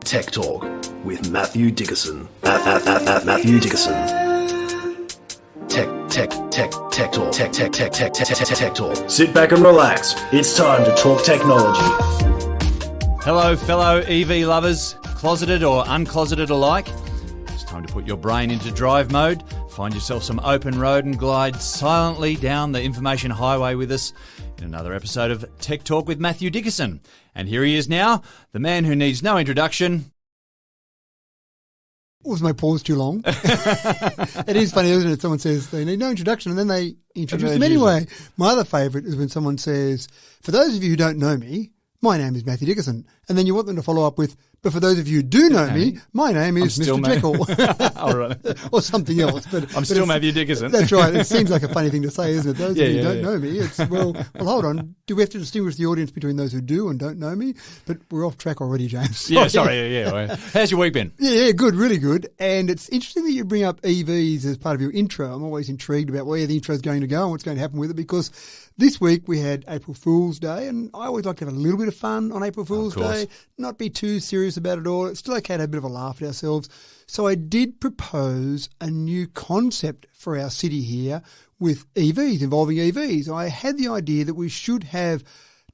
Tech Talk with Matthew Dickerson. Matthew Dickerson. Tech Talk. Sit back and relax. It's time to talk technology. Hello, fellow EV lovers, closeted or uncloseted alike. It's time to put your brain into drive mode, find yourself some open road and glide silently down the information highway with us in another episode of Tech Talk with Matthew Dickerson. And here he is now, the man who needs no introduction. Was my pause too long? It is funny, isn't it? Someone says they need no introduction and then they introduce them anyway. My other favourite is when someone says, for those of you who don't know me, my name is Matthew Dickerson. And then you want them to follow up with, but for those of you who do know me, my name is Mr. Jekyll. All right. Or something else. But I'm still Matthew Dickerson. That's right. It seems like a funny thing to say, isn't it? Those of you who don't know me, it's, well, hold on. Do we have to distinguish the audience between those who do and don't know me? But we're off track already, James. Sorry. How's your week been? Yeah, good, really good. And it's interesting that you bring up EVs as part of your intro. I'm always intrigued about where the intro is going to go and what's going to happen with it, because this week we had April Fool's Day, and I always like to have a little bit of fun on April Fool's Day, not be too serious about it all. It's still okay to have a bit of a laugh at ourselves. So I did propose a new concept for our city here with EVs, involving EVs. I had the idea that we should have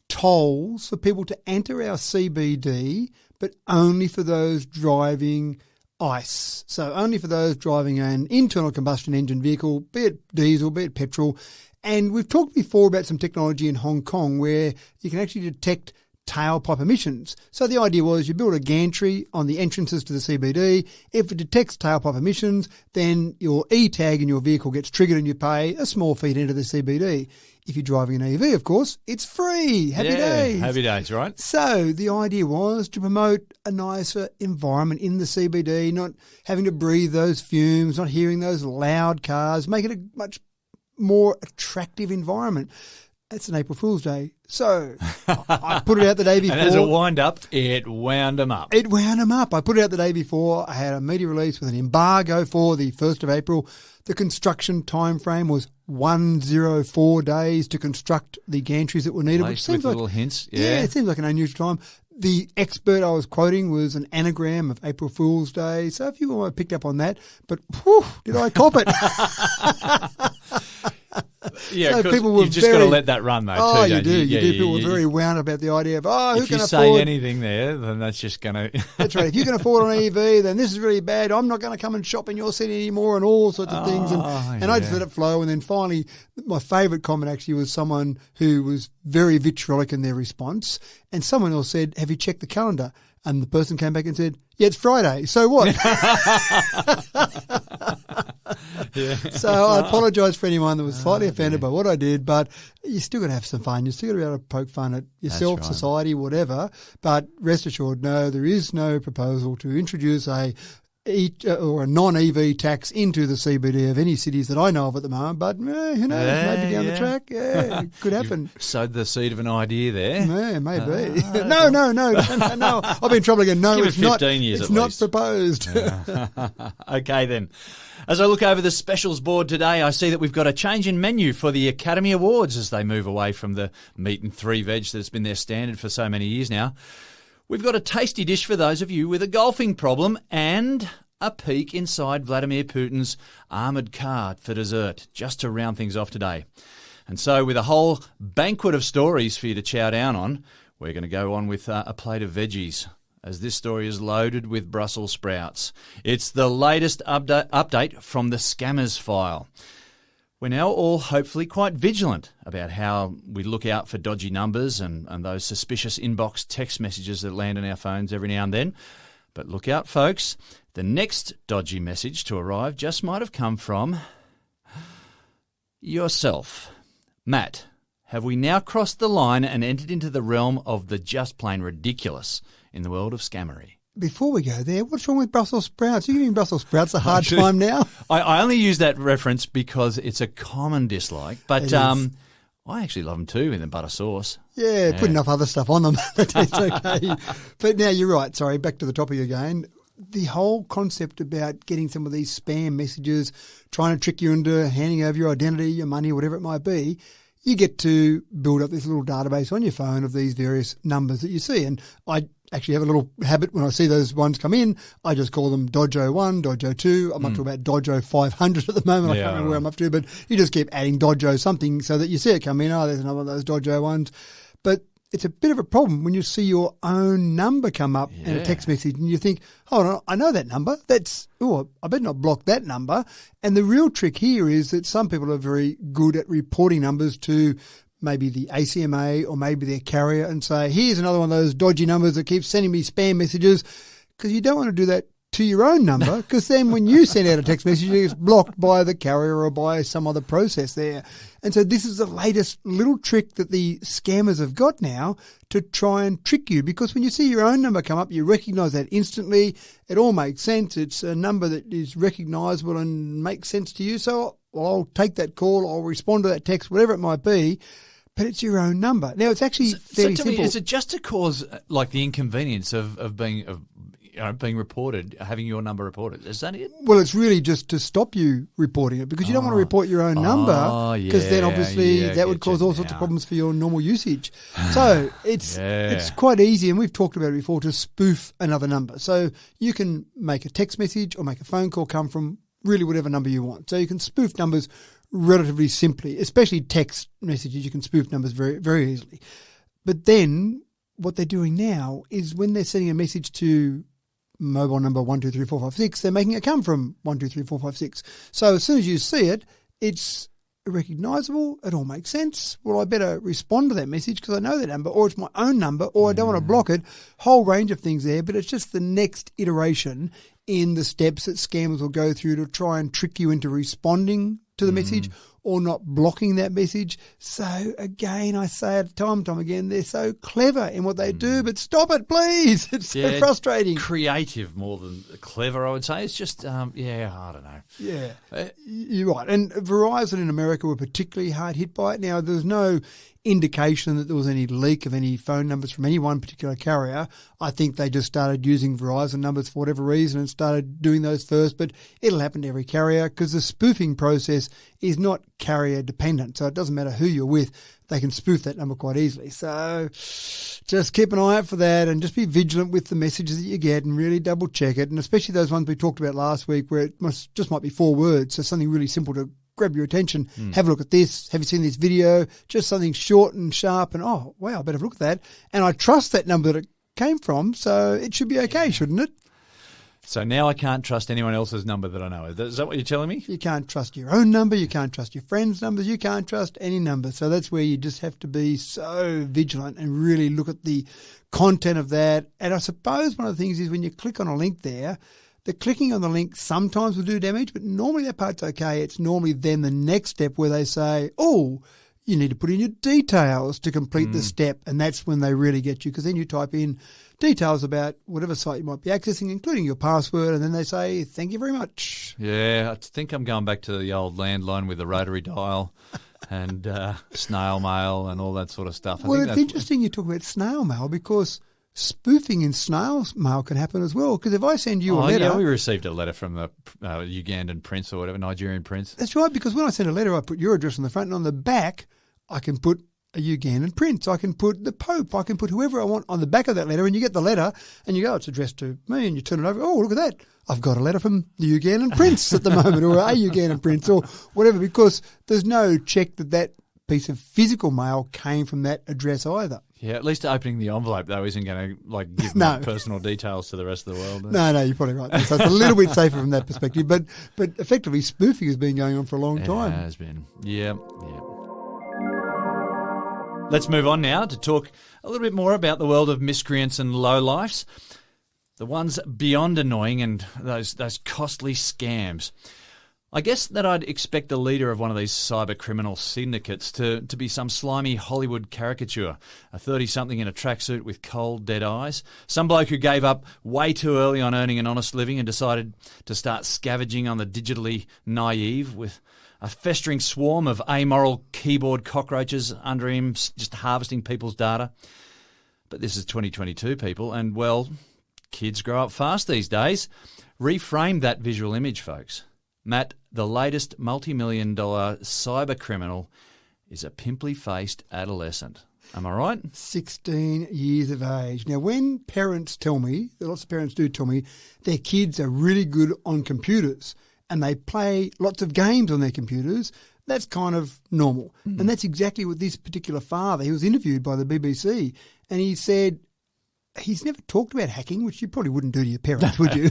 tolls for people to enter our CBD, but only for those driving ICE. So only for those driving an internal combustion engine vehicle, be it diesel, be it petrol. And we've talked before about some technology in Hong Kong where you can actually detect tailpipe emissions. So the idea was you build a gantry on the entrances to the CBD. If it detects tailpipe emissions, then your E-tag in your vehicle gets triggered and you pay a small fee to enter the CBD. If you're driving an EV, of course, it's free. Happy days. Happy days, right? So the idea was to promote a nicer environment in the CBD, not having to breathe those fumes, not hearing those loud cars, make it a much more attractive environment. It's an April Fool's Day. So I put it out the day before. And as a wind-up, it wound them up. I put it out the day before. I had a media release with an embargo for the 1st of April. The construction time frame was 104 days to construct the gantries that were needed. Which seems like little hints. Yeah, it seems like an unusual time. The expert I was quoting was an anagram of April Fool's Day. So if you picked up on that, but whew, did I cop it? Yeah, so people were you've just got to let that run, though. Oh, too, you do. Yeah, People were very wound about the idea of, who can afford... If you say anything there, then that's just going to... That's right. If you can afford an EV, then this is really bad. I'm not going to come and shop in your city anymore, and all sorts of things. And I just let it flow. And then finally, my favourite comment actually was someone who was very vitriolic in their response. And someone else said, have you checked the calendar? And the person came back and said, yeah, it's Friday. So what? So I apologise for anyone that was slightly offended by what I did, but you still got to have some fun. You still got to be able to poke fun at yourself, right, society, whatever. But rest assured, no, there is no proposal to introduce a non-EV tax into the CBD of any cities that I know of at the moment. But who knows? Maybe down the track, it could happen. You've sowed the seed of an idea there. Yeah, maybe. No. I've been in trouble again. No, Give it's it 15 not. Years it's at not least. Proposed. Okay, then. As I look over the specials board today, I see that we've got a change in menu for the Academy Awards as they move away from the meat and 3 veg that's been their standard for so many years now. We've got a tasty dish for those of you with a golfing problem and a peek inside Vladimir Putin's armoured car for dessert, just to round things off today. And so with a whole banquet of stories for you to chow down on, we're going to go on with a plate of veggies, as this story is loaded with Brussels sprouts. It's the latest update from the scammers file. We're now all hopefully quite vigilant about how we look out for dodgy numbers and those suspicious inbox text messages that land on our phones every now and then. But look out, folks. The next dodgy message to arrive just might have come from yourself. Matt, have we now crossed the line and entered into the realm of the just plain ridiculous in the world of scammery? Before we go there, what's wrong with Brussels sprouts? You're giving Brussels sprouts a hard time now? I only use that reference because it's a common dislike, but I actually love them too in the butter sauce. Yeah, put enough other stuff on them. It's okay. But now you're right. Sorry, back to the topic again. The whole concept about getting some of these spam messages, trying to trick you into handing over your identity, your money, whatever it might be, you get to build up this little database on your phone of these various numbers that you see. And I actually have a little habit when I see those ones come in. I just call them Dodjo 1, Dodjo 2. I'm up to about Dodjo 500 at the moment. I can't remember where I'm up to, but you just keep adding Dodjo something so that you see it come in. Oh, there's another one of those Dodjo ones. But it's a bit of a problem when you see your own number come up in a text message and you think, hold on, I know that number. I better not block that number. And the real trick here is that some people are very good at reporting numbers to maybe the ACMA or maybe their carrier and say, here's another one of those dodgy numbers that keeps sending me spam messages, because you don't want to do that to your own number, because then when you send out a text message, it's blocked by the carrier or by some other process there. And so this is the latest little trick that the scammers have got now to try and trick you, because when you see your own number come up, you recognise that instantly. It all makes sense. It's a number that is recognisable and makes sense to you. So I'll take that call, I'll respond to that text, whatever it might be. But it's your own number. Now, it's actually fairly simple. Is it just to cause like the inconvenience of being reported, having your number reported? Is that it? Well, it's really just to stop you reporting it, because you don't want to report your own number, because then obviously that would cause all sorts of problems for your normal usage. So it's quite easy, and we've talked about it before, to spoof another number. So you can make a text message or make a phone call come from really whatever number you want. So you can spoof numbers relatively simply, especially text messages. You can spoof numbers very, very easily. But then what they're doing now is when they're sending a message to mobile number 123456, they're making it come from 123456. So as soon as you see it, it's recognisable. It all makes sense. Well, I better respond to that message because I know that number, or it's my own number, or I don't want to block it. Whole range of things there, but it's just the next iteration in the steps that scammers will go through to try and trick you into responding to the message or not blocking that message. So again, I say it time and time again, they're so clever in what they do, but stop it, please. It's so frustrating. Creative more than clever, I would say. It's just, I don't know. Yeah, you're right. And Verizon in America were particularly hard hit by it. Now, there's no indication that there was any leak of any phone numbers from any one particular carrier. I think they just started using Verizon numbers for whatever reason and started doing those first, but it'll happen to every carrier because the spoofing process is not carrier dependent. So it doesn't matter who you're with, they can spoof that number quite easily. So just keep an eye out for that and just be vigilant with the messages that you get and really double check it. And especially those ones we talked about last week where it just might be 4 words. So something really simple to grab your attention. Have a look at this. Have you seen this video? Just something short and sharp and, oh, wow, I better look at that. And I trust that number that it came from, so it should be okay, shouldn't it? So now I can't trust anyone else's number that I know. Is that what you're telling me? You can't trust your own number. You can't trust your friends' numbers. You can't trust any number. So that's where you just have to be so vigilant and really look at the content of that. And I suppose one of the things is when you click on a link there, the clicking on the link sometimes will do damage, but normally that part's okay. It's normally then the next step where they say, oh, you need to put in your details to complete the step, and that's when they really get you, because then you type in details about whatever site you might be accessing, including your password, and then they say, thank you very much. Yeah, I think I'm going back to the old landline with the rotary dial and snail mail and all that sort of stuff. Well, it's interesting you talk about snail mail, because spoofing in snail mail can happen as well. Because if I send you a letter... yeah, we received a letter from the Ugandan prince or whatever, Nigerian prince. That's right, because when I send a letter, I put your address on the front, and on the back, I can put a Ugandan prince. I can put the Pope. I can put whoever I want on the back of that letter, and you get the letter, and you go, it's addressed to me, and you turn it over. Oh, look at that. I've got a letter from the Ugandan prince at the moment, or a Ugandan prince, or whatever, because there's no check that piece of physical mail came from that address either. Yeah, at least opening the envelope, though, isn't going to give my personal details to the rest of the world. No, you're probably right. So it's a little bit safer from that perspective. But effectively, spoofing has been going on for a long time. It has been. Yeah. Let's move on now to talk a little bit more about the world of miscreants and lowlifes, the ones beyond annoying and those costly scams. I guess that I'd expect the leader of one of these cyber criminal syndicates to be some slimy Hollywood caricature, a 30-something in a tracksuit with cold, dead eyes, some bloke who gave up way too early on earning an honest living and decided to start scavenging on the digitally naive with a festering swarm of amoral keyboard cockroaches under him, just harvesting people's data. But this is 2022, people, and, well, kids grow up fast these days. Reframe that visual image, folks. Matt, the latest multi-million-dollar cyber criminal is a pimply-faced adolescent. Am I right? 16 years of age. Now, when parents tell me, lots of parents do tell me, their kids are really good on computers and they play lots of games on their computers, that's kind of normal. And that's exactly what this particular father, he was interviewed by the BBC, and he said he's never talked about hacking, which you probably wouldn't do to your parents, would you?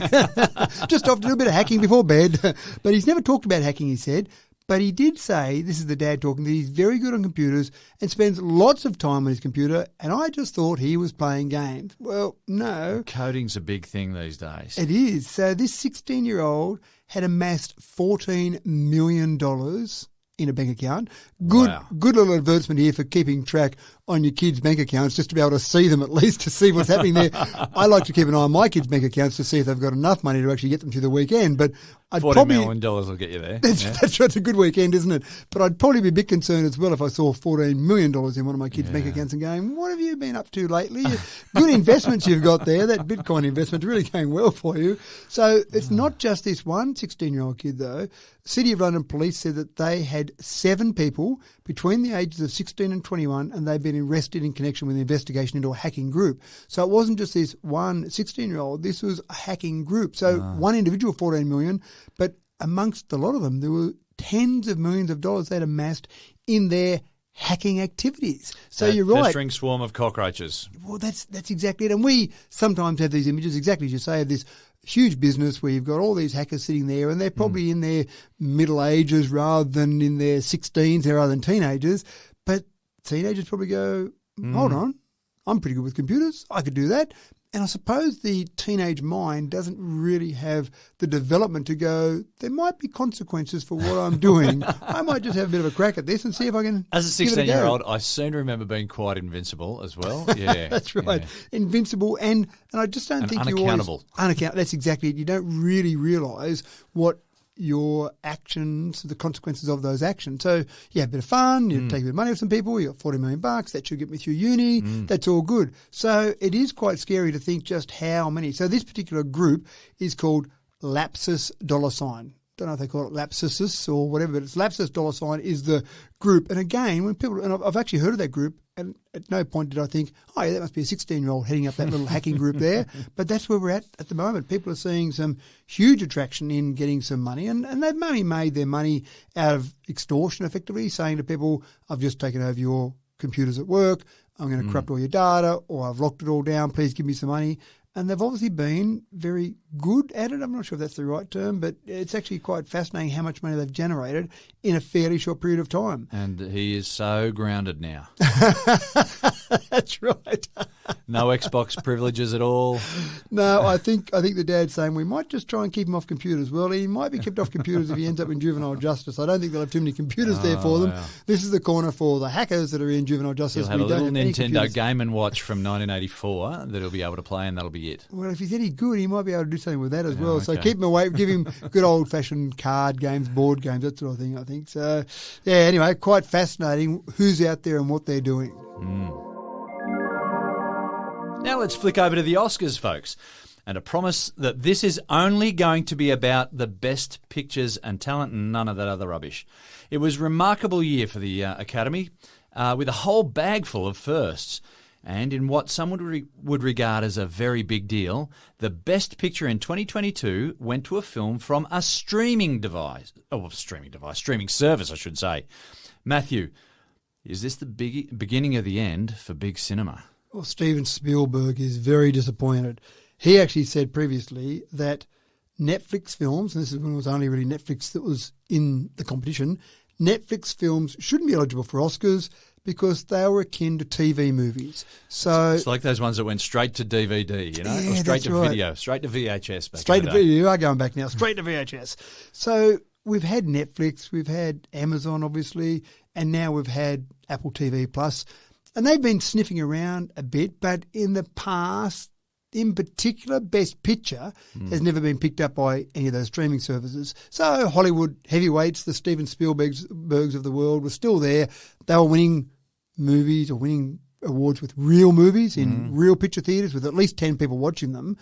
Just often a little bit of hacking before bed. But he's never talked about hacking, he said. But he did say, this is the dad talking, that he's very good on computers and spends lots of time on his computer, and I just thought he was playing games. Well, no. Coding's a big thing these days. It is. So this 16-year-old had amassed $14 million in a bank account. Good little advertisement here for keeping track on your kids' bank accounts, just to be able to see them at least, to see what's happening there. I like to keep an eye on my kids' bank accounts to see if they've got enough money to actually get them through the weekend. But I'd $40 million will get you there. That's right. It's a good weekend, isn't it? But I'd probably be a bit concerned as well if I saw $14 million in one of my kids' bank accounts and going, what have you been up to lately? Good investments you've got there. That Bitcoin investment really going well for you. So it's not just this one 16-year-old kid, though. City of London Police said that they had 7 people between the ages of 16 and 21, and they've been arrested in connection with the investigation into a hacking group. So it wasn't just this one 16-year-old, this was a hacking group. So one individual, 14 million, but amongst a lot of them, there were tens of millions of dollars they'd amassed in their hacking activities. So you're right. Festering swarm of cockroaches. Well, that's exactly it. And we sometimes have these images, exactly as you say, of this huge business where you've got all these hackers sitting there, and they're probably in their middle ages rather than in their 16s rather than teenagers. But teenagers probably go, hold on, I'm pretty good with computers. I could do that. And I suppose the teenage mind doesn't really have the development to go, there might be consequences for what I'm doing. I might just have a bit of a crack at this and see if I can. As a 16-year-old, I seem to remember being quite invincible as well. Yeah. That's right. Yeah. Invincible and I just don't think unaccountable. Unaccountable. That's exactly it. You don't really realise what your actions, the consequences of those actions. So you have a bit of fun, you take a bit of money off some people, you got $40 million, that should get me through uni, that's all good. So it is quite scary to think just how many. So this particular group is called Lapsus $. Don't know if they call it Lapsuses or whatever, but it's Lapsus $. Is the group. And again, when people, and I've actually heard of that group, and at no point did I think, oh yeah, that must be a 16-year-old heading up that little hacking group there. But that's where we're at the moment. People are seeing some huge attraction in getting some money, and they've only made their money out of extortion, effectively, saying to people, I've just taken over your computers at work, I'm going to corrupt all your data, or I've locked it all down, please give me some money. And they've obviously been very good at it. I'm not sure if that's the right term, but it's actually quite fascinating how much money they've generated in a fairly short period of time. And he is so grounded now. That's right. No Xbox privileges at all. No, I think the dad's saying we might just try and keep him off computers. Well, he might be kept off computers if he ends up in juvenile justice. I don't think they'll have too many computers there for them. Yeah. This is the corner for the hackers that are in juvenile justice. He'll have a little Nintendo Game & Watch from 1984 that he'll be able to play, and that'll be it. Well, if he's any good, he might be able to do something with that as well. Okay. So keep him away, give him good old-fashioned card games, board games, that sort of thing, I think. So, yeah, anyway, quite fascinating who's out there and what they're doing. Now let's flick over to the Oscars, folks, and a promise that this is only going to be about the best pictures and talent and none of that other rubbish. It was a remarkable year for the Academy, with a whole bag full of firsts. And in what some would regard as a very big deal, the best picture in 2022 went to a film from a streaming service, I should say. Matthew, is this the beginning of the end for big cinema? Well, Steven Spielberg is very disappointed. He actually said previously that Netflix films, and this is when it was only really Netflix that was in the competition, Netflix films shouldn't be eligible for Oscars because they were akin to TV movies. So it's like those ones that went straight to DVD, you know, or straight to video, straight to VHS. Straight to video. You are going back now. Straight to VHS. So we've had Netflix, we've had Amazon, obviously, and now we've had Apple TV Plus, and they've been sniffing around a bit. But in the past, in particular, Best Picture has never been picked up by any of those streaming services. So Hollywood heavyweights, the Steven Spielbergs of the world, were still there. They were winning movies or winning awards with real movies in real picture theatres with at least 10 people watching them.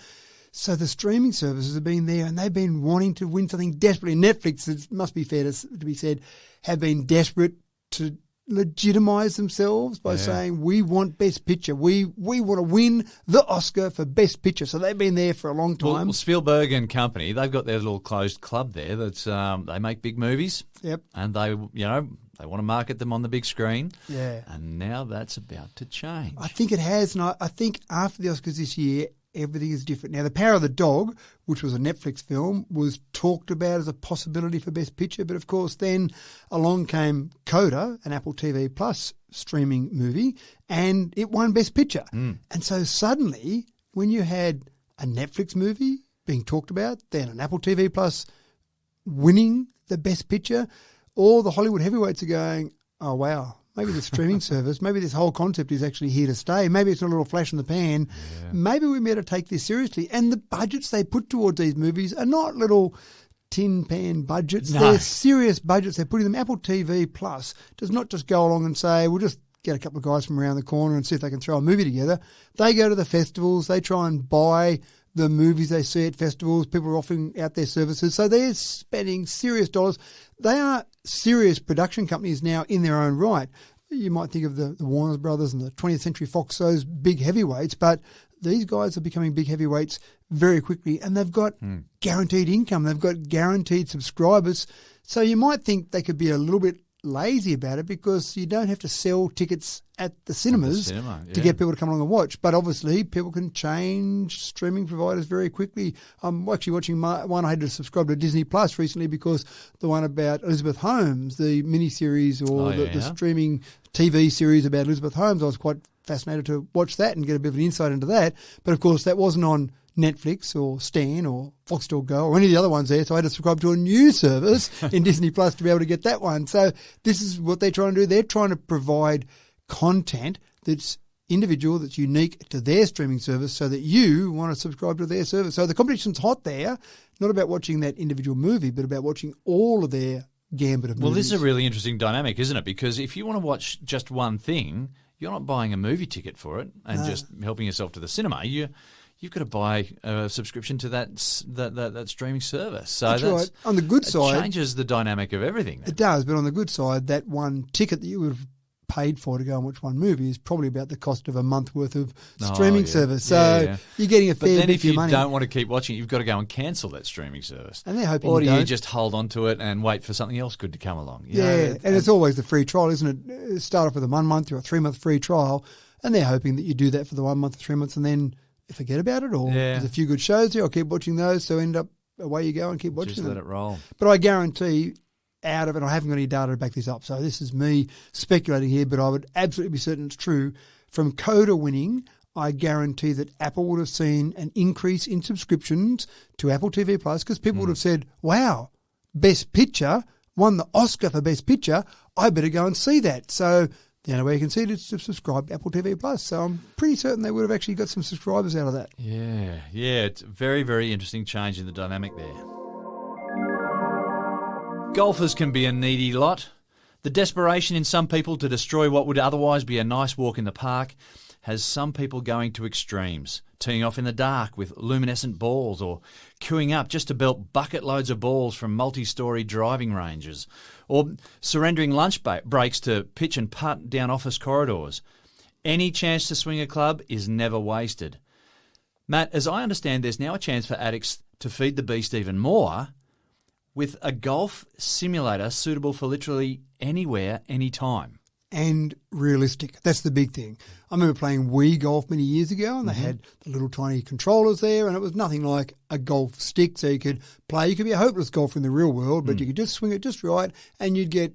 So the streaming services have been there and they've been wanting to win something desperately. Netflix, it must be fair to be said, have been desperate to legitimise themselves by saying, we want Best Picture. We want to win the Oscar for Best Picture. So they've been there for a long time. Well, Spielberg and company, they've got their little closed club there that's they make big movies. Yep. And they want to market them on the big screen. Yeah. And now that's about to change. I think it has, and I think after the Oscars this year, everything is different. Now, The Power of the Dog, which was a Netflix film, was talked about as a possibility for Best Picture, but of course then along came Coda, an Apple TV Plus streaming movie, and it won Best Picture. And so suddenly, when you had a Netflix movie being talked about, then an Apple TV Plus winning the Best Picture, all the Hollywood heavyweights are going, oh, wow. Maybe the streaming service, maybe this whole concept is actually here to stay. Maybe it's not a little flash in the pan. Yeah. Maybe we better take this seriously. And the budgets they put towards these movies are not little tin pan budgets. No. They're serious budgets they're putting them. Apple TV Plus does not just go along and say, we'll just get a couple of guys from around the corner and see if they can throw a movie together. They go to the festivals. They try and buy the movies they see at festivals. People are offering out their services. So they're spending serious dollars. They are serious production companies now in their own right. You might think of the Warner Brothers and the 20th Century Fox, those big heavyweights, but these guys are becoming big heavyweights very quickly, and they've got guaranteed income. They've got guaranteed subscribers. So you might think they could be a little bit lazy about it because you don't have to sell tickets at the cinemas to get people to come along and watch. But obviously, people can change streaming providers very quickly. I'm actually watching one I had to subscribe to Disney Plus recently because the one about Elizabeth Holmes, the miniseries or the streaming TV series about Elizabeth Holmes, I was quite fascinated to watch that and get a bit of an insight into that. But of course, that wasn't on Netflix or Stan or Foxtel Go or any of the other ones there. So I had to subscribe to a new service in Disney Plus to be able to get that one. So this is what they're trying to do. They're trying to provide content that's individual, that's unique to their streaming service so that you want to subscribe to their service. So the competition's hot there, not about watching that individual movie, but about watching all of their gambit of movies. Well, this is a really interesting dynamic, isn't it? Because if you want to watch just one thing, you're not buying a movie ticket for it and just helping yourself to the cinema. You've got to buy a subscription to that streaming service. So that's right. On the good side, it changes the dynamic of everything. Then. It does, but on the good side, that one ticket that you would have paid for to go and watch one movie is probably about the cost of a month worth of streaming service. So you're getting a fair bit for your money. But then if you don't want to keep watching, you've got to go and cancel that streaming service. And they're hoping or you do don't. you just hold on to it and wait for something else good to come along? And it's always the free trial, isn't it? Start off with a 1 month or a 3 month free trial, and they're hoping that you do that for the 1 month or 3 months and then forget about it, or there's a few good shows there, I'll keep watching those, so end up away you go and keep watching them. Just let it roll. But I guarantee out of it, I haven't got any data to back this up, so this is me speculating here, but I would absolutely be certain it's true. From Coda winning, I guarantee that Apple would have seen an increase in subscriptions to Apple TV Plus because people would have said, wow, Best Picture, won the Oscar for Best Picture, I better go and see that. So the only way you can see it is to subscribe to Apple TV Plus. So I'm pretty certain they would have actually got some subscribers out of that. Yeah, it's a very, very interesting change in the dynamic there. Golfers can be a needy lot. The desperation in some people to destroy what would otherwise be a nice walk in the park has some people going to extremes, teeing off in the dark with luminescent balls or queuing up just to belt bucket loads of balls from multi-storey driving ranges, or surrendering lunch breaks to pitch and putt down office corridors. Any chance to swing a club is never wasted. Matt, as I understand, there's now a chance for addicts to feed the beast even more with a golf simulator suitable for literally anywhere, anytime. And realistic. That's the big thing. I remember playing Wii golf many years ago, and they had the little tiny controllers there, and it was nothing like a golf stick, so you could play. You could be a hopeless golfer in the real world, but you could just swing it just right, and you'd get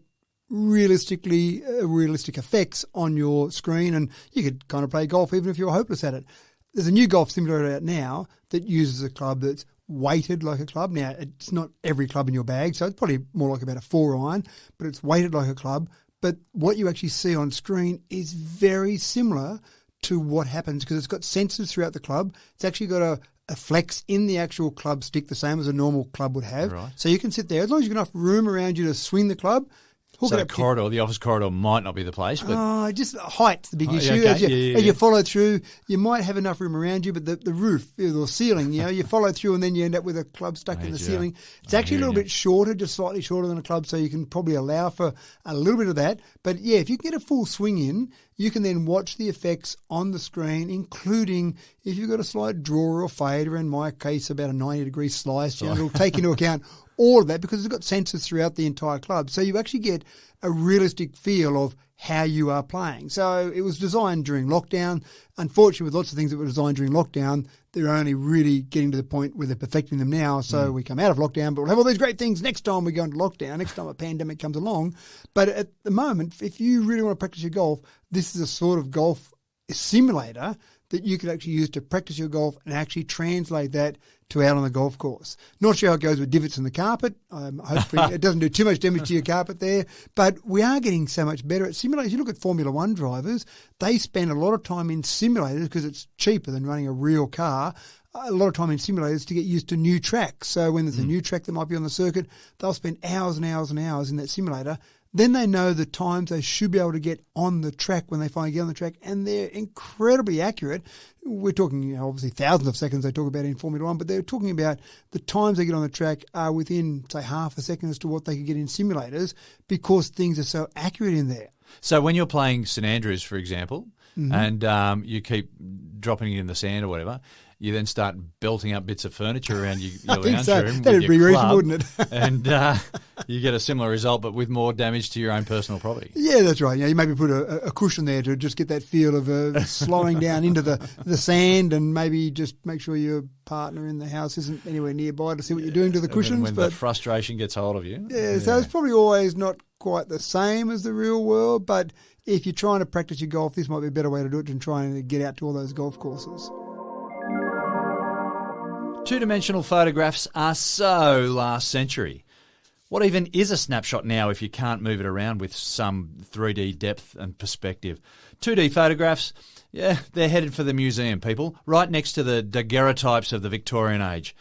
realistic effects on your screen, and you could kind of play golf even if you were hopeless at it. There's a new golf simulator out now that uses a club that's weighted like a club. Now, it's not every club in your bag, so it's probably more like about a 4-iron, but it's weighted like a club. But what you actually see on screen is very similar to what happens because it's got sensors throughout the club. It's actually got a flex in the actual club stick, the same as a normal club would have. Right. So you can sit there. As long as you've got enough room around you to swing the club, Hook So it the up to- corridor, the office corridor might not be the place, but Oh, just height's the big issue. okay. As you, Yeah. as you follow through, you might have enough room around you, but the roof or ceiling, you follow through and then you end up with a club stuck in the Major. ceiling. It's actually a hearing little you. bit shorter, just slightly shorter than a club, so you can probably allow for a little bit of that. But yeah, if you can get a full swing in, you can then watch the effects on the screen, including if you've got a slight draw or fade, or in my case, about a 90-degree slice. It'll take into account all of that because it's got sensors throughout the entire club. So you actually get a realistic feel of how you are playing. So it was designed during lockdown. Unfortunately, with lots of things that were designed during lockdown, they're only really getting to the point where they're perfecting them now. So we come out of lockdown, but we'll have all these great things next time we go into lockdown, next time a pandemic comes along. But at the moment, if you really want to practice your golf, this is a sort of golf simulator that you could actually use to practice your golf and actually translate that to out on the golf course. Not sure how it goes with divots in the carpet. Hopefully it doesn't do too much damage to your carpet there. But we are getting so much better at simulators. You look at Formula One drivers, they spend a lot of time in simulators because it's cheaper than running a real car. A lot of time in simulators to get used to new tracks. So when there's a new track that might be on the circuit, they'll spend hours and hours and hours in that simulator. Then they know the times they should be able to get on the track when they finally get on the track, and they're incredibly accurate. We're talking, obviously thousands of seconds they talk about in Formula One, but they're talking about the times they get on the track are within, say, half a second as to what they could get in simulators because things are so accurate in there. So when you're playing St Andrews, for example, Mm-hmm. and you keep dropping it in the sand or whatever, you then start belting up bits of furniture around your I think lounge so. room That'd with be your reasonable, club, wouldn't it? and you get a similar result, but with more damage to your own personal property. Yeah, that's right. You maybe put a cushion there to just get that feel of slowing down into the sand, and maybe just make sure your partner in the house isn't anywhere nearby to see what you're doing to the cushions. When the frustration gets hold of you. Yeah, so it's probably always not quite the same as the real world, but if you're trying to practice your golf, this might be a better way to do it than trying to get out to all those golf courses. Two-dimensional photographs are so last century. What even is a snapshot now if you can't move it around with some 3D depth and perspective? 2D photographs, yeah, they're headed for the museum, people, right next to the daguerreotypes of the Victorian age.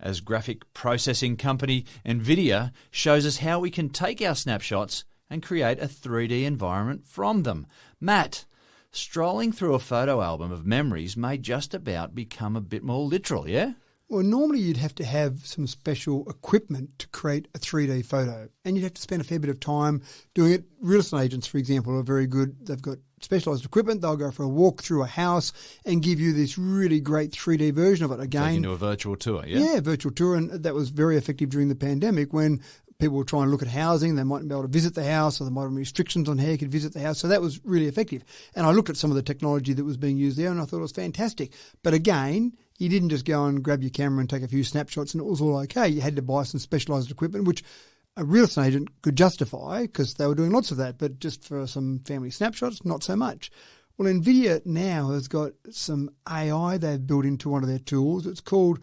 As graphic processing company Nvidia shows us how we can take our snapshots and create a 3D environment from them. Matt, strolling through a photo album of memories may just about become a bit more literal, yeah? Well, normally you'd have to have some special equipment to create a 3D photo, and you'd have to spend a fair bit of time doing it. Real estate agents, for example, are very good. They've got specialised equipment. They'll go for a walk through a house and give you this really great 3D version of it. Again, Take into a virtual tour, yeah? Yeah, virtual tour, and that was very effective during the pandemic when people were trying to look at housing. They mightn't be able to visit the house, or there might be restrictions on how you could visit the house. So that was really effective. And I looked at some of the technology that was being used there, and I thought it was fantastic. But again, you didn't just go and grab your camera and take a few snapshots and it was all okay. You had to buy some specialised equipment, which a real estate agent could justify because they were doing lots of that. But just for some family snapshots, not so much. Well, Nvidia now has got some AI they've built into one of their tools. It's called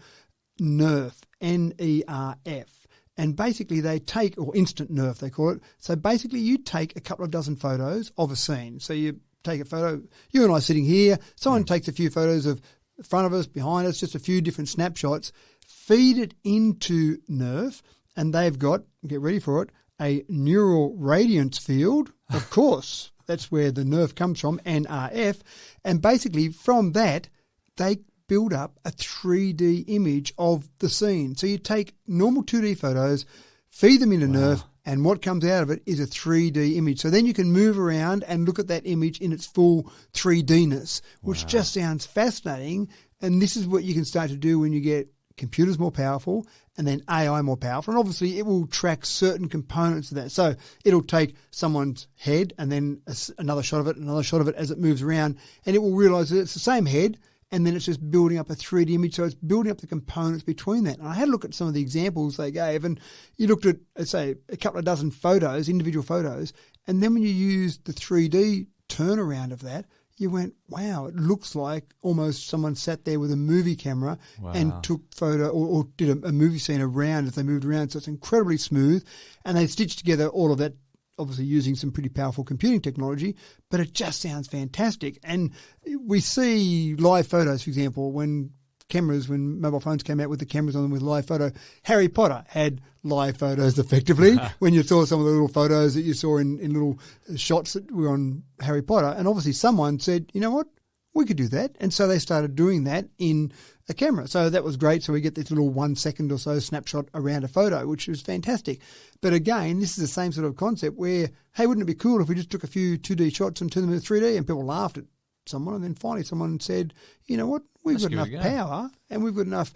NERF, N-E-R-F. And basically they take, or instant NERF they call it. So basically you take a couple of dozen photos of a scene. So you take a photo, you and I sitting here, someone takes a few photos of in front of us, behind us, just a few different snapshots, feed it into NERF, and they've got, get ready for it, a neural radiance field, of course. That's where the NERF comes from, NRF. And basically from that, they build up a 3D image of the scene. So you take normal 2D photos, feed them into NERF, and what comes out of it is a 3D image. So then you can move around and look at that image in its full 3D-ness, which just sounds fascinating. And this is what you can start to do when you get computers more powerful and then AI more powerful. And obviously it will track certain components of that. So it'll take someone's head and then another shot of it as it moves around, and it will realise that it's the same head, and then it's just building up a 3D image. So it's building up the components between that. And I had a look at some of the examples they gave, and you looked at, let's say, a couple of dozen photos, individual photos, and then when you used the 3D turnaround of that, you went, wow, it looks like almost someone sat there with a movie camera and took photo or did a movie scene around as they moved around. So it's incredibly smooth. And they stitched together all of that, obviously using some pretty powerful computing technology, but it just sounds fantastic. And we see live photos, for example, when cameras, when mobile phones came out with the cameras on them with live photo, Harry Potter had live photos effectively when you saw some of the little photos that you saw in little shots that were on Harry Potter. And obviously someone said, you know what, we could do that. And so they started doing that in a camera. So that was great. So we get this little 1 second or so snapshot around a photo, which is fantastic. But again, this is the same sort of concept where, hey, wouldn't it be cool if we just took a few 2D shots and turned them into 3D? And people laughed at someone. And then finally someone said, you know what, we've got enough power and we've got enough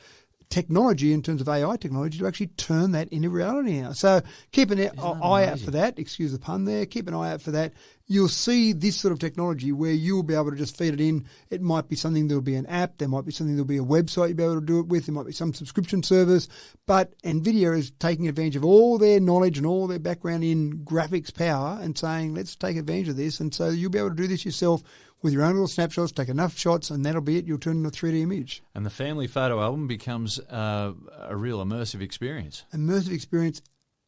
technology in terms of AI technology to actually turn that into reality now. So keep an eye out for that. Excuse the pun there. Keep an eye out for that. You'll see this sort of technology where you'll be able to just feed it in. It might be something that'll be an app. There might be something that'll be a website you'll be able to do it with. There might be some subscription service. But Nvidia is taking advantage of all their knowledge and all their background in graphics power and saying, let's take advantage of this. And so you'll be able to do this yourself with your own little snapshots, take enough shots, and that'll be it. You'll turn into a 3D image. And the family photo album becomes a real immersive experience. Immersive experience.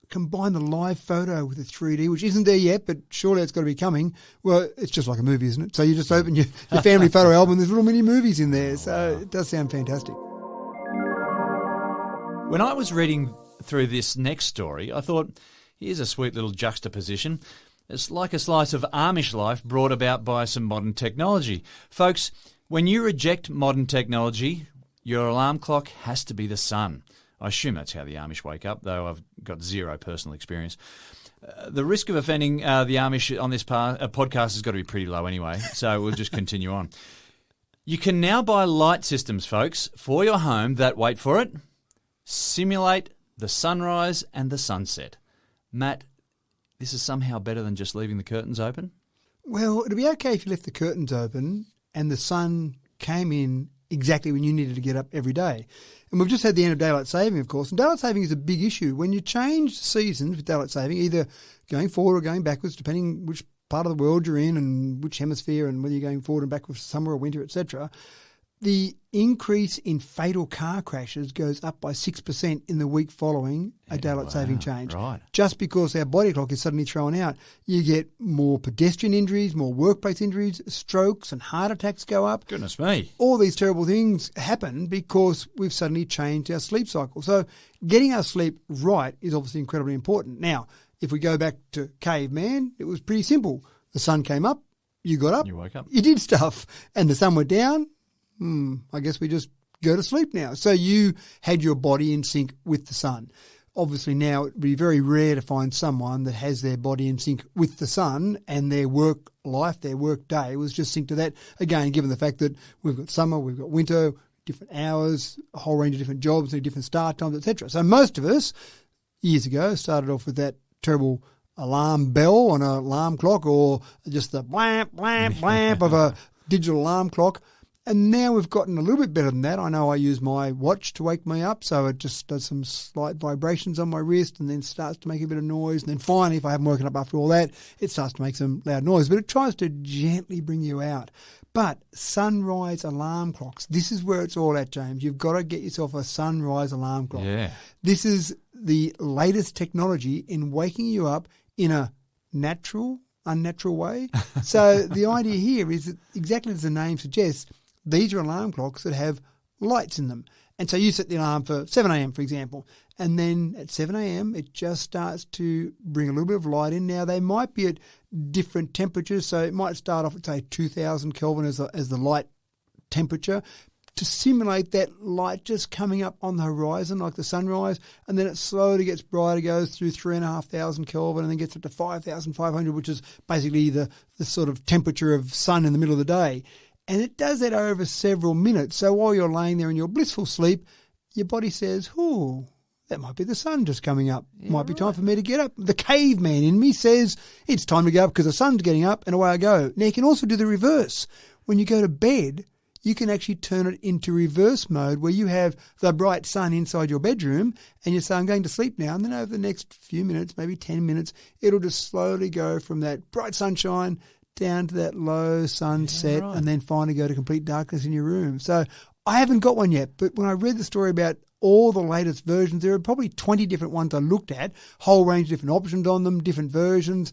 Combine the live photo with the 3D, which isn't there yet, but surely it's got to be coming. Well, it's just like a movie, isn't it? So you just open your family photo album, there's little mini movies in there. So it does sound fantastic. When I was reading through this next story, I thought, here's a sweet little juxtaposition. It's like a slice of Amish life brought about by some modern technology. Folks, when you reject modern technology, your alarm clock has to be the sun. I assume that's how the Amish wake up, though I've got zero personal experience. The risk of offending the Amish on this podcast has got to be pretty low anyway, so we'll just continue on. You can now buy light systems, folks, for your home that, wait for it, simulate the sunrise and the sunset. Matt, this is somehow better than just leaving the curtains open? Well, it'd be okay if you left the curtains open and the sun came in exactly when you needed to get up every day. And we've just had the end of daylight saving, of course, and daylight saving is a big issue. When you change seasons with daylight saving, either going forward or going backwards, depending which part of the world you're in and which hemisphere and whether you're going forward and backwards, summer or winter, etc., the increase in fatal car crashes goes up by 6% in the week following a daylight saving change. Right. Just because our body clock is suddenly thrown out. You get more pedestrian injuries, more workplace injuries, strokes and heart attacks go up. Goodness me. All these terrible things happen because we've suddenly changed our sleep cycle. So getting our sleep right is obviously incredibly important. Now, if we go back to caveman, it was pretty simple. The sun came up, you got up, You woke up. you did stuff, and the sun went down. I guess we just go to sleep now. So you had your body in sync with the sun. Obviously now it would be very rare to find someone that has their body in sync with the sun and their work life, their work day was just synced to that. Again, given the fact that we've got summer, we've got winter, different hours, a whole range of different jobs, different start times, etc. So most of us, years ago, started off with that terrible alarm bell on an alarm clock or just the blamp, blamp, blamp of a digital alarm clock. And now we've gotten a little bit better than that. I know I use my watch to wake me up, so it just does some slight vibrations on my wrist and then starts to make a bit of noise. And then finally, if I haven't woken up after all that, it starts to make some loud noise. But it tries to gently bring you out. But sunrise alarm clocks, this is where it's all at, James. You've got to get yourself a sunrise alarm clock. Yeah. This is the latest technology in waking you up in a unnatural way. So the idea here is that exactly as the name suggests, these are alarm clocks that have lights in them. And so you set the alarm for 7 a.m., for example, and then at 7 a.m. it just starts to bring a little bit of light in. Now, they might be at different temperatures, so it might start off at, say, 2,000 Kelvin as the light temperature to simulate that light just coming up on the horizon like the sunrise, and then it slowly gets brighter, goes through 3,500 Kelvin and then gets up to 5,500, which is basically the sort of temperature of sun in the middle of the day. And it does that over several minutes. So while you're laying there in your blissful sleep, your body says, "Oh, that might be the sun just coming up. Might be time for me to get up." The caveman in me says, it's time to go up because the sun's getting up, and away I go. Now, you can also do the reverse. When you go to bed, you can actually turn it into reverse mode where you have the bright sun inside your bedroom and you say, "I'm going to sleep now." And then over the next few minutes, maybe 10 minutes, it'll just slowly go from that bright sunshine down to that low sunset and then finally go to complete darkness in your room. So I haven't got one yet, but when I read the story about all the latest versions, there are probably 20 different ones I looked at, whole range of different options on them, different versions,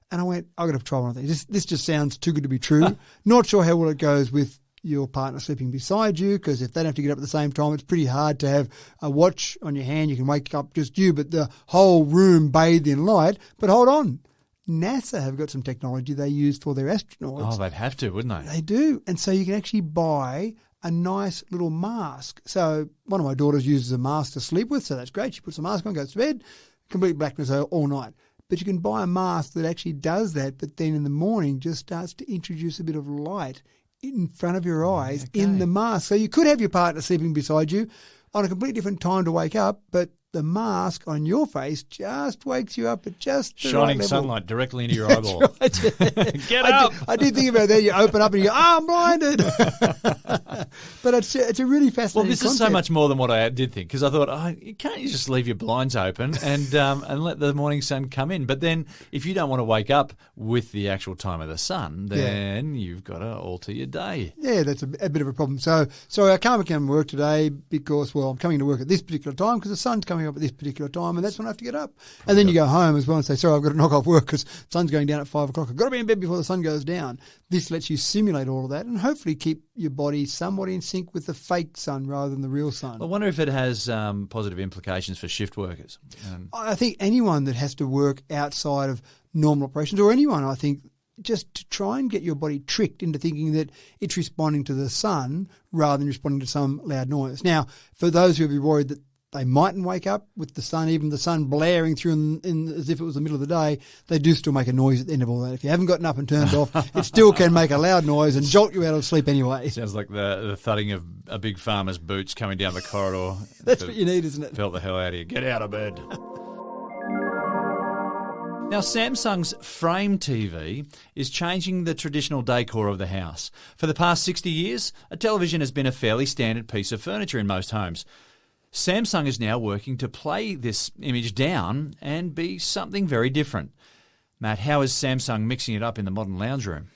and I went, I've got to try one of these. This just sounds too good to be true. Not sure how well it goes with your partner sleeping beside you, because if they don't have to get up at the same time, it's pretty hard to have a watch on your hand. You can wake up just you, but the whole room bathed in light. But hold on. NASA have got some technology they use for their astronauts. Oh, they'd have to, wouldn't they? They do. And so you can actually buy a nice little mask. So one of my daughters uses a mask to sleep with, so that's great. She puts a mask on, goes to bed, complete blackness all night. But you can buy a mask that actually does that, but then in the morning just starts to introduce a bit of light in front of your eyes in the mask. So you could have your partner sleeping beside you on a completely different time to wake up, but the mask on your face just wakes you up at just the Shining right level. sunlight directly into your eyeball. That's right. Get up! I did think about that. You open up and you go, I'm blinded. But it's a really fascinating Well, this is so concept. much more than what I did think, because I thought, can't you just leave your blinds open and let the morning sun come in? But then if you don't want to wake up with the actual time of the sun, then you've got to alter your day. Yeah, that's a bit of a problem. So I can't come to work today because, well, I'm coming to work at this particular time because the sun's coming up at this particular time, and that's when I have to get up. And then you go home as well and say, sorry, I've got to knock off work because the sun's going down at 5 o'clock. I've got to be in bed before the sun goes down. This lets you simulate all of that and hopefully keep your body somewhat in sync with the fake sun rather than the real sun. I wonder if it has positive implications for shift workers. I think anyone that has to work outside of normal operations, or anyone, I think, just to try and get your body tricked into thinking that it's responding to the sun rather than responding to some loud noise. Now, for those who be worried that they mightn't wake up with the sun, even the sun blaring through as if it was the middle of the day, they do still make a noise at the end of all that. If you haven't gotten up and turned off, it still can make a loud noise and jolt you out of sleep anyway. Sounds like the thudding of a big farmer's boots coming down the corridor. That's what you need, isn't it? Felt the hell out of you. Get out of bed. Now, Samsung's Frame TV is changing the traditional decor of the house. For the past 60 years, a television has been a fairly standard piece of furniture in most homes. Samsung is now working to play this image down and be something very different. Matt, how is Samsung mixing it up in the modern lounge room?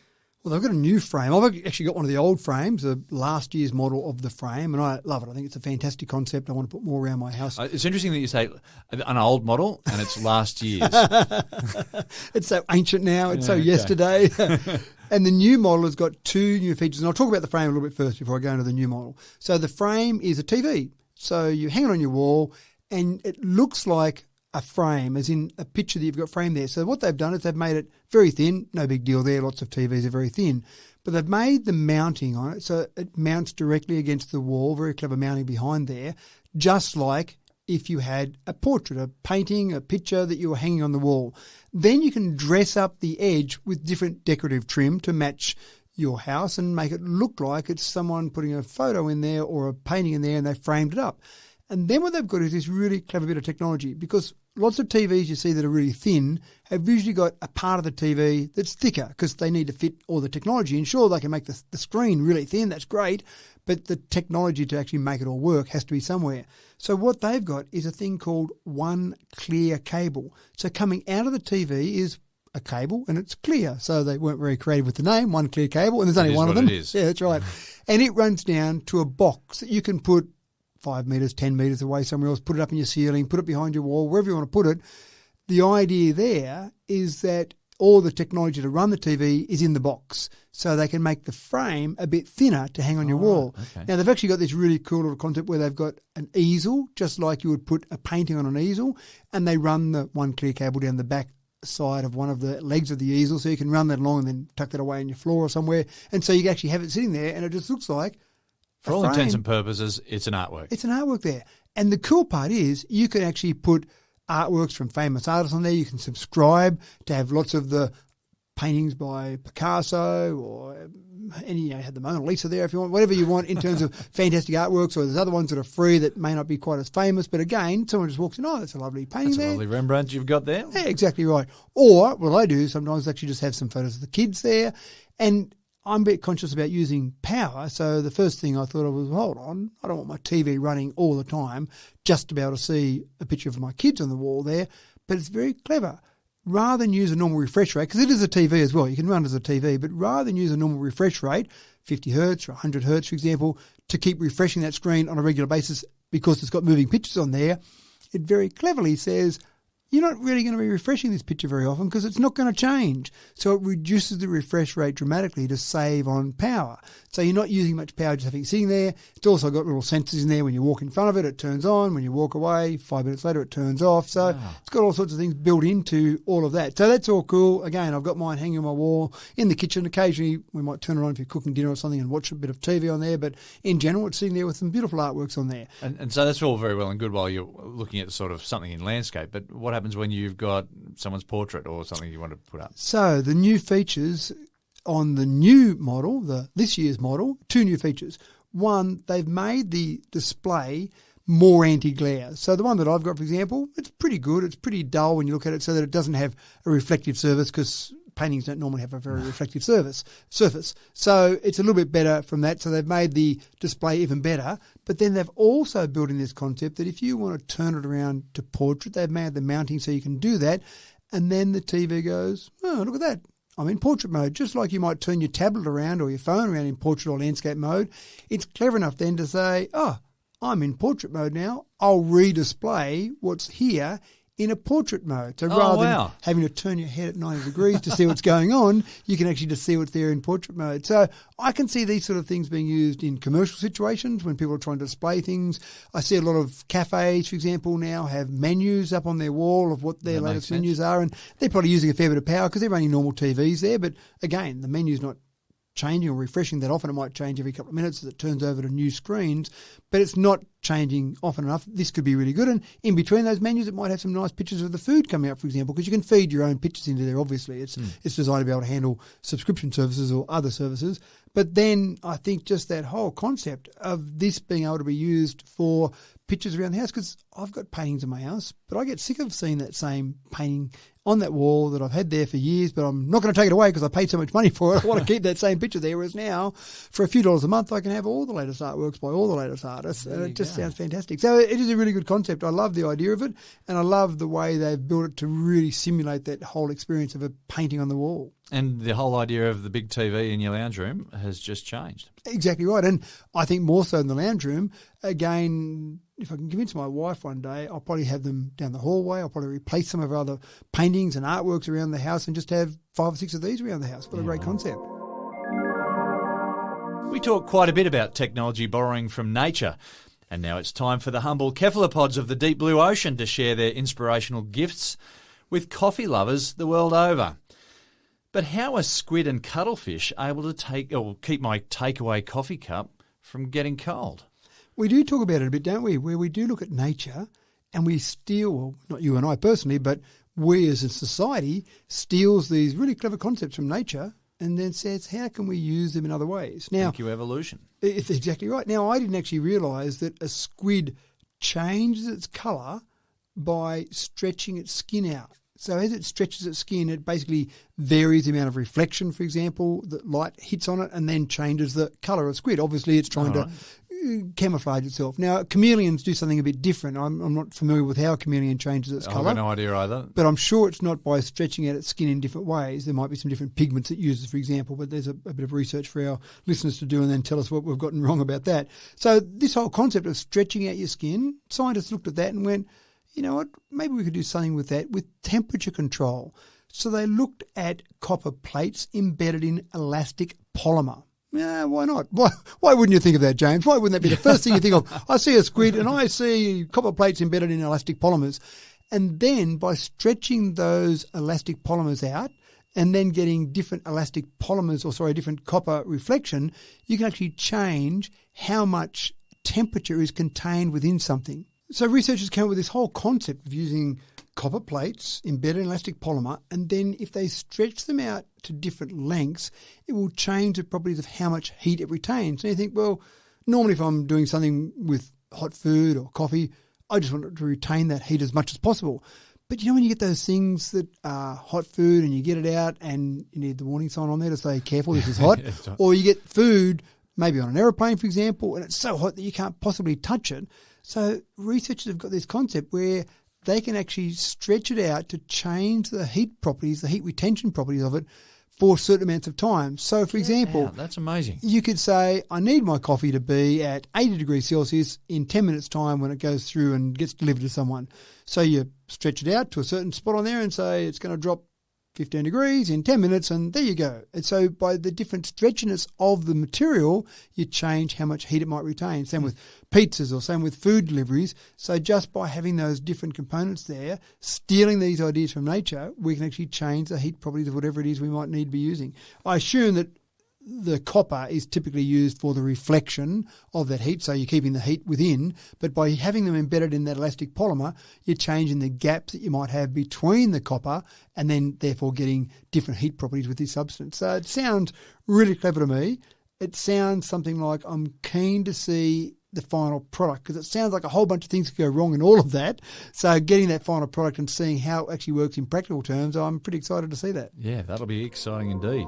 Well, they've got a new frame. I've actually got one of the old frames, the last year's model of the frame, and I love it. I think it's a fantastic concept. I want to put more around my house. It's interesting that you say an old model and it's last year's. It's so ancient now. It's so yesterday. And the new model has got two new features, and I'll talk about the frame a little bit first before I go into the new model. So the frame is a TV. So you hang it on your wall, and it looks like a frame, as in a picture that you've got framed there. So what they've done is they've made it very thin. No big deal there. Lots of TVs are very thin. But they've made the mounting on it so it mounts directly against the wall, very clever mounting behind there, just like if you had a portrait, a painting, a picture that you were hanging on the wall. Then you can dress up the edge with different decorative trim to match your house and make it look like it's someone putting a photo in there or a painting in there and they framed it up. And then what they've got is this really clever bit of technology, because lots of TVs you see that are really thin have usually got a part of the TV that's thicker because they need to fit all the technology. And sure, they can make the screen really thin, that's great, but the technology to actually make it all work has to be somewhere. So what they've got is a thing called one clear cable. So coming out of the TV is a cable and it's clear. So they weren't very creative with the name, one clear cable, and there's only one of them. It is. Yeah, that's right. And it runs down to a box that you can put 5 metres, 10 metres away somewhere else, put it up in your ceiling, put it behind your wall, wherever you want to put it. The idea there is that all the technology to run the TV is in the box, so they can make the frame a bit thinner to hang on your wall. Okay. Now, they've actually got this really cool little concept where they've got an easel, just like you would put a painting on an easel, and they run the one clear cable down the back side of one of the legs of the easel, so you can run that along and then tuck that away in your floor or somewhere, and so you can actually have it sitting there, and it just looks like For all intents and purposes, it's an artwork. It's an artwork there. And the cool part is you can actually put artworks from famous artists on there. You can subscribe to have lots of the paintings by Picasso or any, have the Mona Lisa there if you want, whatever you want in terms of fantastic artworks, or there's other ones that are free that may not be quite as famous. But again, someone just walks in, oh, that's a lovely painting That's there. a lovely Rembrandt you've got there. Yeah, exactly right. Or what I do sometimes actually just have some photos of the kids there. And I'm a bit conscious about using power, so the first thing I thought of was, hold on, I don't want my TV running all the time just to be able to see a picture of my kids on the wall there, but it's very clever. Rather than use a normal refresh rate, because it is a TV as well, you can run it as a TV, but rather than use a normal refresh rate, 50 hertz or 100 hertz, for example, to keep refreshing that screen on a regular basis because it's got moving pictures on there, it very cleverly says, you're not really going to be refreshing this picture very often because it's not going to change. So it reduces the refresh rate dramatically to save on power. So you're not using much power just having it sitting there. It's also got little sensors in there. When you walk in front of it, it turns on. When you walk away, 5 minutes later, it turns off. So It's got all sorts of things built into all of that. So that's all cool. Again, I've got mine hanging on my wall in the kitchen. Occasionally, we might turn it on if you're cooking dinner or something and watch a bit of TV on there. But in general, it's sitting there with some beautiful artworks on there. And so that's all very well and good while you're looking at sort of something in landscape. But what happens when you've got someone's portrait or something you want to put up? So the new features on the new model, this year's model, 2 new features. One, they've made the display more anti-glare. So the one that I've got, for example, it's pretty good. It's pretty dull when you look at it so that it doesn't have a reflective surface because paintings don't normally have a very reflective surface. So it's a little bit better from that. So they've made the display even better. But then they've also built in this concept that if you want to turn it around to portrait, they've made the mounting so you can do that. And then the TV goes, oh, look at that. I'm in portrait mode, just like you might turn your tablet around or your phone around in portrait or landscape mode. It's clever enough then to say, oh, I'm in portrait mode now. I'll redisplay what's here in a portrait mode. So rather than having to turn your head at 90 degrees to see what's going on, you can actually just see what's there in portrait mode. So I can see these sort of things being used in commercial situations when people are trying to display things. I see a lot of cafes, for example, now have menus up on their wall of what their latest menus are, and they're probably using a fair bit of power because they're running normal TVs there. But again, the menu's not changing or refreshing that often. It might change every couple of minutes as it turns over to new screens, but it's not changing often enough. This could be really good. And in between those menus, it might have some nice pictures of the food coming up, for example, because you can feed your own pictures into there, obviously. It's designed to be able to handle subscription services or other services. But then I think just that whole concept of this being able to be used for pictures around the house, because I've got paintings in my house, but I get sick of seeing that same painting on that wall that I've had there for years, but I'm not going to take it away because I paid so much money for it. I want to keep that same picture there, whereas now, for a few dollars a month, I can have all the latest artworks by all the latest artists. And it just sounds fantastic. So it is a really good concept. I love the idea of it, and I love the way they've built it to really simulate that whole experience of a painting on the wall. And the whole idea of the big TV in your lounge room has just changed. Exactly right. And I think more so in the lounge room, again, if I can convince my wife one day, I'll probably have them down the hallway. I'll probably replace some of our other paintings and artworks around the house and just have 5 or 6 of these around the house. What a great concept. We talk quite a bit about technology borrowing from nature. And now it's time for the humble cephalopods of the deep blue ocean to share their inspirational gifts with coffee lovers the world over. But how are squid and cuttlefish able to keep my takeaway coffee cup from getting cold? We do talk about it a bit, don't we, where we do look at nature and we steal, well, not you and I personally, but we as a society steals these really clever concepts from nature and then says, how can we use them in other ways? Now, Thank you, evolution. It's exactly right. Now, I didn't actually realise that a squid changes its colour by stretching its skin out. So as it stretches its skin, it basically varies the amount of reflection, for example, that light hits on it and then changes the colour of squid. Obviously, it's trying to camouflage itself. Now, chameleons do something a bit different. I'm not familiar with how a chameleon changes its colour. I've got no idea either. But I'm sure it's not by stretching out its skin in different ways. There might be some different pigments it uses, for example, but there's a bit of research for our listeners to do and then tell us what we've gotten wrong about that. So this whole concept of stretching out your skin, scientists looked at that and went, you know what, maybe we could do something with that with temperature control. So they looked at copper plates embedded in elastic polymer. Yeah, why not? Why wouldn't you think of that, James? Why wouldn't that be the first thing you think of? I see a squid and I see copper plates embedded in elastic polymers. And then by stretching those elastic polymers out and then getting different different copper reflection, you can actually change how much temperature is contained within something. So researchers came up with this whole concept of using copper plates embedded in elastic polymer, and then if they stretch them out to different lengths, it will change the properties of how much heat it retains. And you think, well, normally if I'm doing something with hot food or coffee, I just want it to retain that heat as much as possible. But you know when you get those things that are hot food and you get it out and you need the warning sign on there to say, careful, this is hot, or you get food maybe on an aeroplane, for example, and it's so hot that you can't possibly touch it. So researchers have got this concept where they can actually stretch it out to change the heat properties, the heat retention properties of it for certain amounts of time. So, for example, that's amazing. you could say, I need my coffee to be at 80 degrees Celsius in 10 minutes' time when it goes through and gets delivered to someone. So you stretch it out to a certain spot on there and say it's going to drop 15 degrees in 10 minutes, and there you go. And so by the different stretchiness of the material, you change how much heat it might retain. Same with pizzas or same with food deliveries. So just by having those different components there, stealing these ideas from nature, we can actually change the heat properties of whatever it is we might need to be using. I assume that the copper is typically used for the reflection of that heat, so you're keeping the heat within, but by having them embedded in that elastic polymer, you're changing the gaps that you might have between the copper and then therefore getting different heat properties with this substance. So it sounds really clever to me. It sounds something like I'm keen to see the final product, because it sounds like a whole bunch of things could go wrong in all of that. So getting that final product and seeing how it actually works in practical terms, I'm pretty excited to see that. Yeah, that'll be exciting indeed.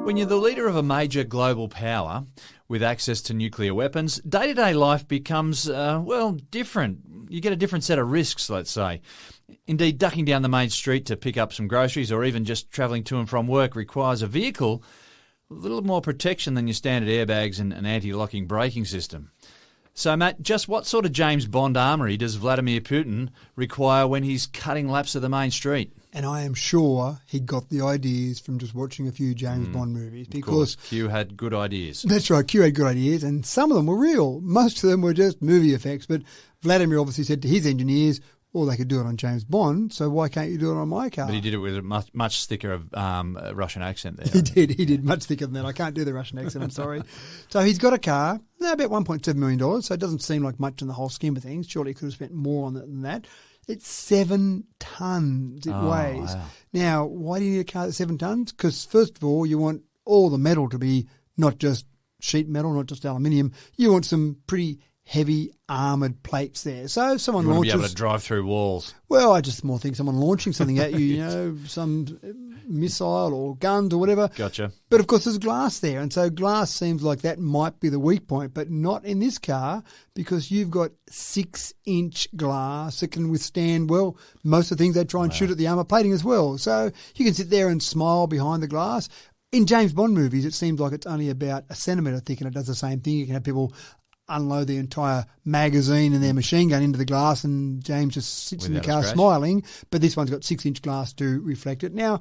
When you're the leader of a major global power with access to nuclear weapons, day-to-day life becomes, different. You get a different set of risks, let's say. Indeed, ducking down the main street to pick up some groceries or even just travelling to and from work requires a vehicle with a little more protection than your standard airbags and an anti-locking braking system. So, Matt, just what sort of James Bond armoury does Vladimir Putin require when he's cutting laps of the main street? And I am sure he got the ideas from just watching a few James Bond movies. Because Q had good ideas. That's right, Q had good ideas, and some of them were real. Most of them were just movie effects. But Vladimir obviously said to his engineers, well, they could do it on James Bond, so why can't you do it on my car? But he did it with a much thicker Russian accent there. He did much thicker than that. I can't do the Russian accent, I'm sorry. So he's got a car, about $1.7 million, so it doesn't seem like much in the whole scheme of things. Surely he could have spent more on it than that. It's 7 tonnes it weighs. Wow. Now, why do you need a car that's 7 tonnes? Because first of all, you want all the metal to be not just sheet metal, not just aluminium. You want some pretty heavy armoured plates there. So if someone you want launches... to be able to drive through walls. Well, I just more think someone launching something at you, some missile or guns or whatever. Gotcha. But of course there's glass there, and so glass seems like that might be the weak point, but not in this car, because you've got 6-inch glass that can withstand, well, most of the things they try and shoot at the armour plating as well. So you can sit there and smile behind the glass. In James Bond movies, it seems like it's only about a centimetre thick, and it does the same thing. You can have people unload the entire magazine and their machine gun into the glass, and James just sits in the car smiling, but this one's got 6-inch glass to reflect it. Now,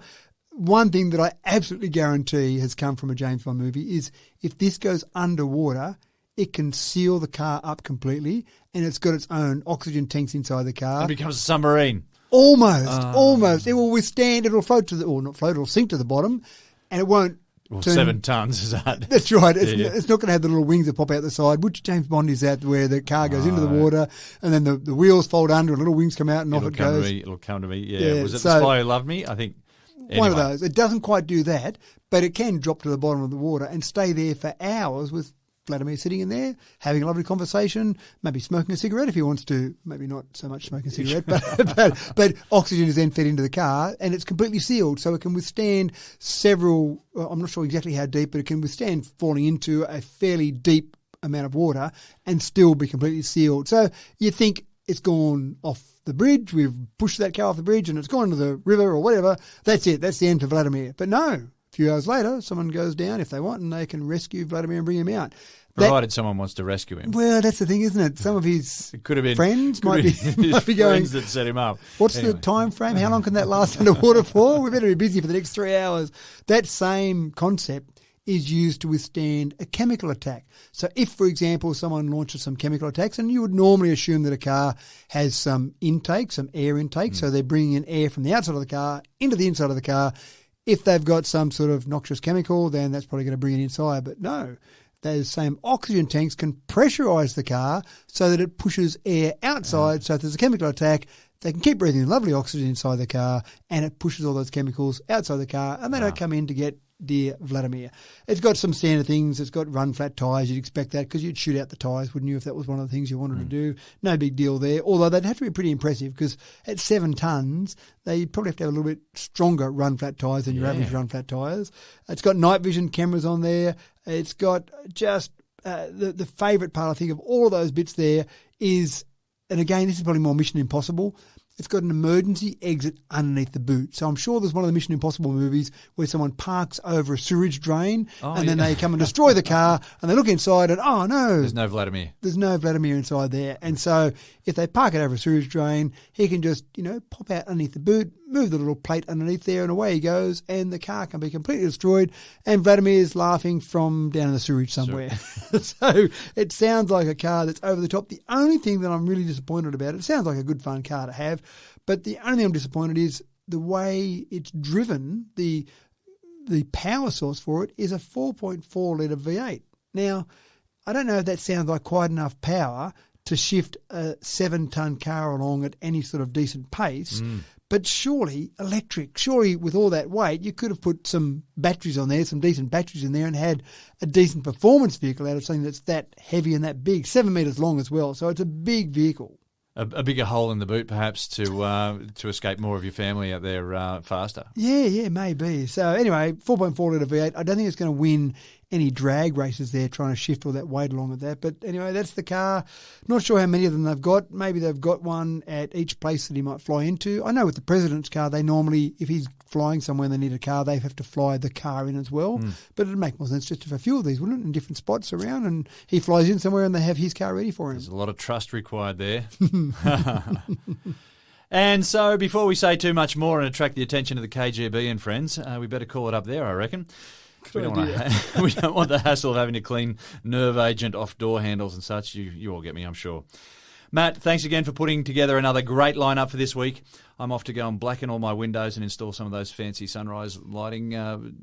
one thing that I absolutely guarantee has come from a James Bond movie is if this goes underwater, it can seal the car up completely, and it's got its own oxygen tanks inside the car. It becomes a submarine. Almost. It will withstand, it'll float to the, or not float, it'll sink to the bottom, and it won't. Well, 7 tonnes is that? That's right. It's not going to have the little wings that pop out the side, which James Bond is that, where the car goes into the water and then the wheels fold under and little wings come out and off it goes. It'll come to me. Yeah. Was it The Spy Who Loved Me? I think. Anyway. One of those. It doesn't quite do that, but it can drop to the bottom of the water and stay there for hours with Vladimir sitting in there, having a lovely conversation, maybe smoking a cigarette if he wants to, maybe not so much smoking a cigarette, but oxygen is then fed into the car and it's completely sealed, so it can withstand several, I'm not sure exactly how deep, but it can withstand falling into a fairly deep amount of water and still be completely sealed. So you think it's gone off the bridge, we've pushed that car off the bridge and it's gone to the river or whatever, that's it, that's the end for Vladimir. But no, a few hours later, someone goes down if they want and they can rescue Vladimir and bring him out. Provided someone wants to rescue him. Well, that's the thing, isn't it? Some of his friends might be going... friends that set him up. What's the time frame? How long can that last underwater for? We better be busy for the next 3 hours. That same concept is used to withstand a chemical attack. So if, for example, someone launches some chemical attacks, and you would normally assume that a car has some intake, some air intake, so they're bringing in air from the outside of the car into the inside of the car. If they've got some sort of noxious chemical, then that's probably going to bring it inside. But no, those same oxygen tanks can pressurise the car so that it pushes air outside. So if there's a chemical attack, they can keep breathing lovely oxygen inside the car, and it pushes all those chemicals outside the car, and they don't come in to get dear Vladimir. It's got some standard things. It's got run flat tyres. You'd expect that because you'd shoot out the tyres, wouldn't you, if that was one of the things you wanted to do. No big deal there, although they'd have to be pretty impressive because at 7 tonnes, they probably have to have a little bit stronger run flat tyres than your average run flat tyres. It's got night vision cameras on there. It's got just the favourite part, I think, of all of those bits there is, and again, this is probably more Mission Impossible, it's got an emergency exit underneath the boot. So I'm sure there's one of the Mission Impossible movies where someone parks over a sewage drain then they come and destroy the car and they look inside and, oh no. There's no Vladimir. There's no Vladimir inside there. And so if they park it over a sewage drain, he can just, pop out underneath the boot, move the little plate underneath there and away he goes and the car can be completely destroyed and Vladimir's laughing from down in the sewage somewhere. Sure. So it sounds like a car that's over the top. The only thing that I'm really disappointed about, it sounds like a good fun car to have, but the only thing I'm disappointed is the way it's driven. The power source for it is a 4.4 litre V8. Now, I don't know if that sounds like quite enough power to shift a 7-ton car along at any sort of decent pace, but surely electric, with all that weight, you could have put some batteries on there, some decent batteries in there and had a decent performance vehicle out of something that's that heavy and that big, 7 metres long as well. So it's a big vehicle. A bigger hole in the boot, perhaps, to escape more of your family out there faster. Yeah, maybe. So anyway, 4.4 litre V8. I don't think it's going to win any drag races there trying to shift all that weight along with that. But anyway, that's the car. Not sure how many of them they've got. Maybe they've got one at each place that he might fly into. I know with the president's car, they normally, if he's flying somewhere and they need a car, they have to fly the car in as well. But it'd make more sense just to have a few of these, wouldn't it, in different spots around, and he flies in somewhere and they have his car ready for him. There's a lot of trust required there. And so before we say too much more and attract the attention of the KGB and friends, we better call it up there, I reckon. We don't want the hassle of having to clean nerve agent off door handles and such. You all get me, I'm sure. Matt, thanks again for putting together another great lineup for this week. I'm off to go and blacken all my windows and install some of those fancy sunrise lighting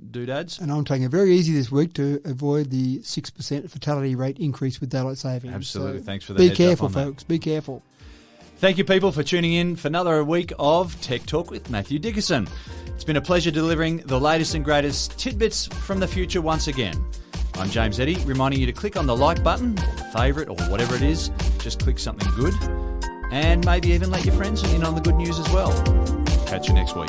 doodads. And I'm taking it very easy this week to avoid the 6% fatality rate increase with daylight saving. Absolutely. So thanks for that. Be careful, folks. Be careful. Thank you, people, for tuning in for another week of Tech Talk with Matthew Dickerson. It's been a pleasure delivering the latest and greatest tidbits from the future once again. I'm James Eddy, reminding you to click on the like button, or favourite, or whatever it is. Just click something good, and maybe even let your friends in on the good news as well. Catch you next week.